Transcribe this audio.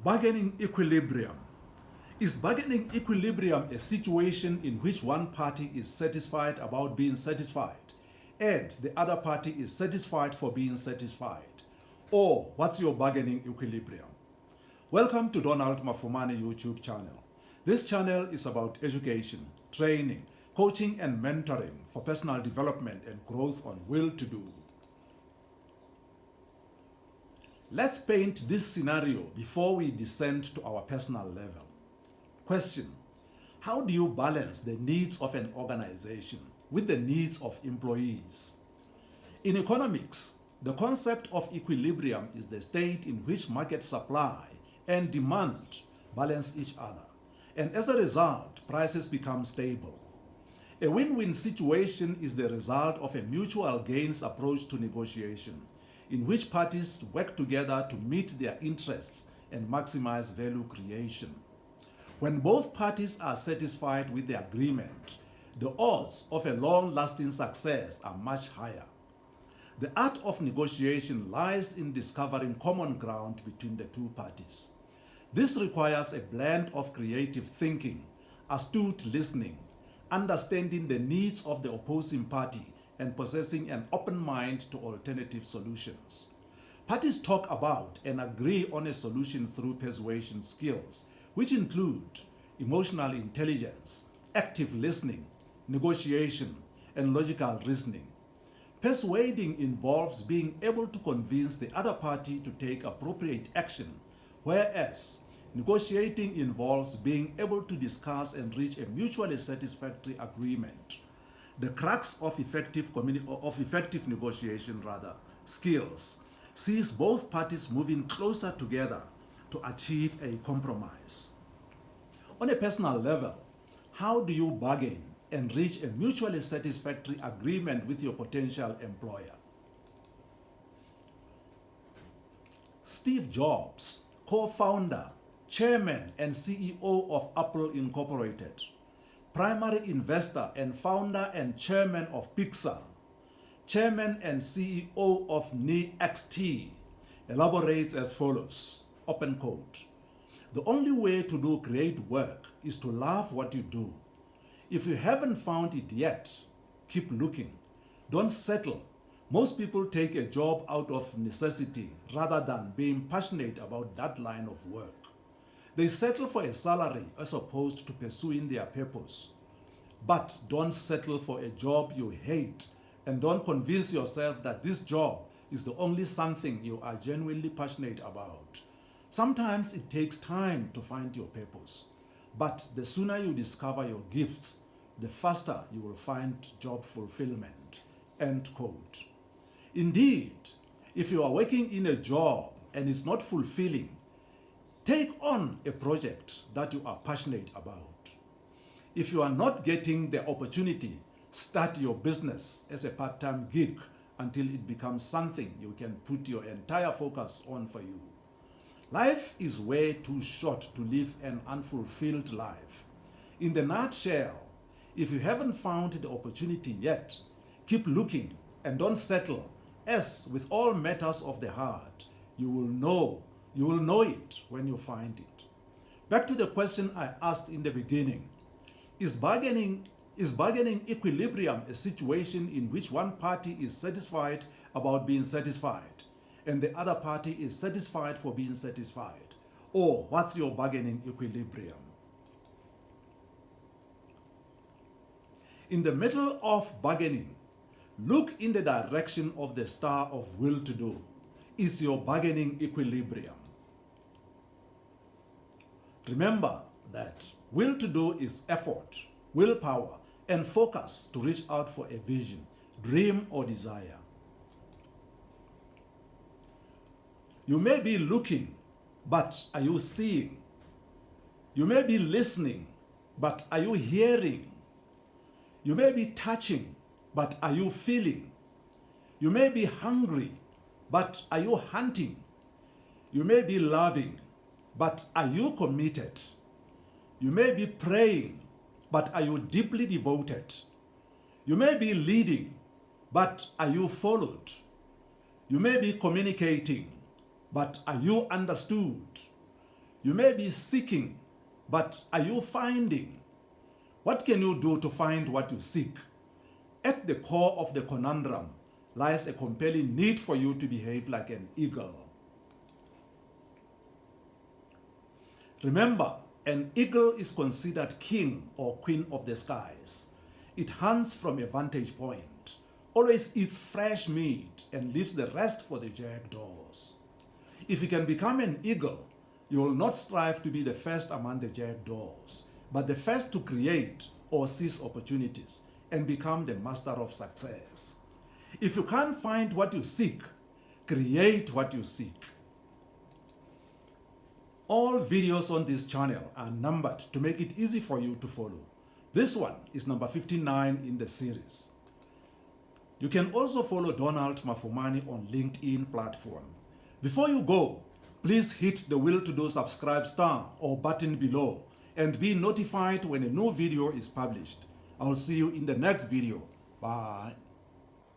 Bargaining equilibrium. Is bargaining equilibrium a situation in which one party is satisfied about being satisfied and the other party is satisfied for being satisfied? Or what's your bargaining equilibrium? Welcome to Donald Mafumani YouTube channel. This channel is about education, training, coaching and mentoring for personal development and growth on will to do. Let's paint this scenario before we descend to our personal level. Question: how do you balance the needs of an organization with the needs of employees? In economics, the concept of equilibrium is the state in which market supply and demand balance each other, and as a result, prices become stable. A win-win situation is the result of a mutual gains approach to negotiation, in which parties work together to meet their interests and maximize value creation. When both parties are satisfied with the agreement, the odds of a long-lasting success are much higher. The art of negotiation lies in discovering common ground between the two parties. This requires a blend of creative thinking, astute listening, understanding the needs of the opposing party, and possessing an open mind to alternative solutions. Parties talk about and agree on a solution through persuasion skills, which include emotional intelligence, active listening, negotiation, and logical reasoning. Persuading involves being able to convince the other party to take appropriate action, whereas negotiating involves being able to discuss and reach a mutually satisfactory agreement. The crux of effective negotiation skills sees both parties moving closer together to achieve a compromise. On a personal level, how do you bargain and reach a mutually satisfactory agreement with your potential employer? Steve Jobs, co-founder, chairman, and CEO of Apple Incorporated, primary investor and founder and chairman of Pixar, chairman and CEO of NeXT, elaborates as follows, open quote: "The only way to do great work is to love what you do. If you haven't found it yet, keep looking. Don't settle. Most people take a job out of necessity rather than being passionate about that line of work. They settle for a salary as opposed to pursuing their purpose. But don't settle for a job you hate, and don't convince yourself that this job is the only something you are genuinely passionate about. Sometimes it takes time to find your purpose, but the sooner you discover your gifts, the faster you will find job fulfillment." End quote. Indeed, if you are working in a job and it's not fulfilling, take on a project that you are passionate about. If you are not getting the opportunity, start your business as a part-time gig until it becomes something you can put your entire focus on for you. Life is way too short to live an unfulfilled life. In the nutshell, if you haven't found the opportunity yet, keep looking and don't settle, as with all matters of the heart, you will know it when you find it. Back to the question I asked in the beginning: Is bargaining equilibrium a situation in which one party is satisfied about being satisfied and the other party is satisfied for being satisfied? Or what's your bargaining equilibrium? In the middle of bargaining, look in the direction of the star of will to do. Is your bargaining equilibrium? Remember that will to do is effort, willpower, and focus to reach out for a vision, dream, or desire. You may be looking, but are you seeing? You may be listening, but are you hearing? You may be touching, but are you feeling? You may be hungry, but are you hunting? You may be loving, but are you committed? You may be praying, but are you deeply devoted? You may be leading, but are you followed? You may be communicating, but are you understood? You may be seeking, but are you finding? What can you do to find what you seek? At the core of the conundrum lies a compelling need for you to behave like an eagle. Remember, an eagle is considered king or queen of the skies. It hunts from a vantage point, always eats fresh meat, and leaves the rest for the jackdaws. If you can become an eagle, you will not strive to be the first among the jackdaws, but the first to create or seize opportunities and become the master of success. If you can't find what you seek, create what you seek. All videos on this channel are numbered to make it easy for you to follow. This one is number 59 in the series. You can also follow Donald Mafumani on LinkedIn platform. Before you go, please hit the will to do subscribe star or button below and be notified when a new video is published. I'll see you in the next video. Bye.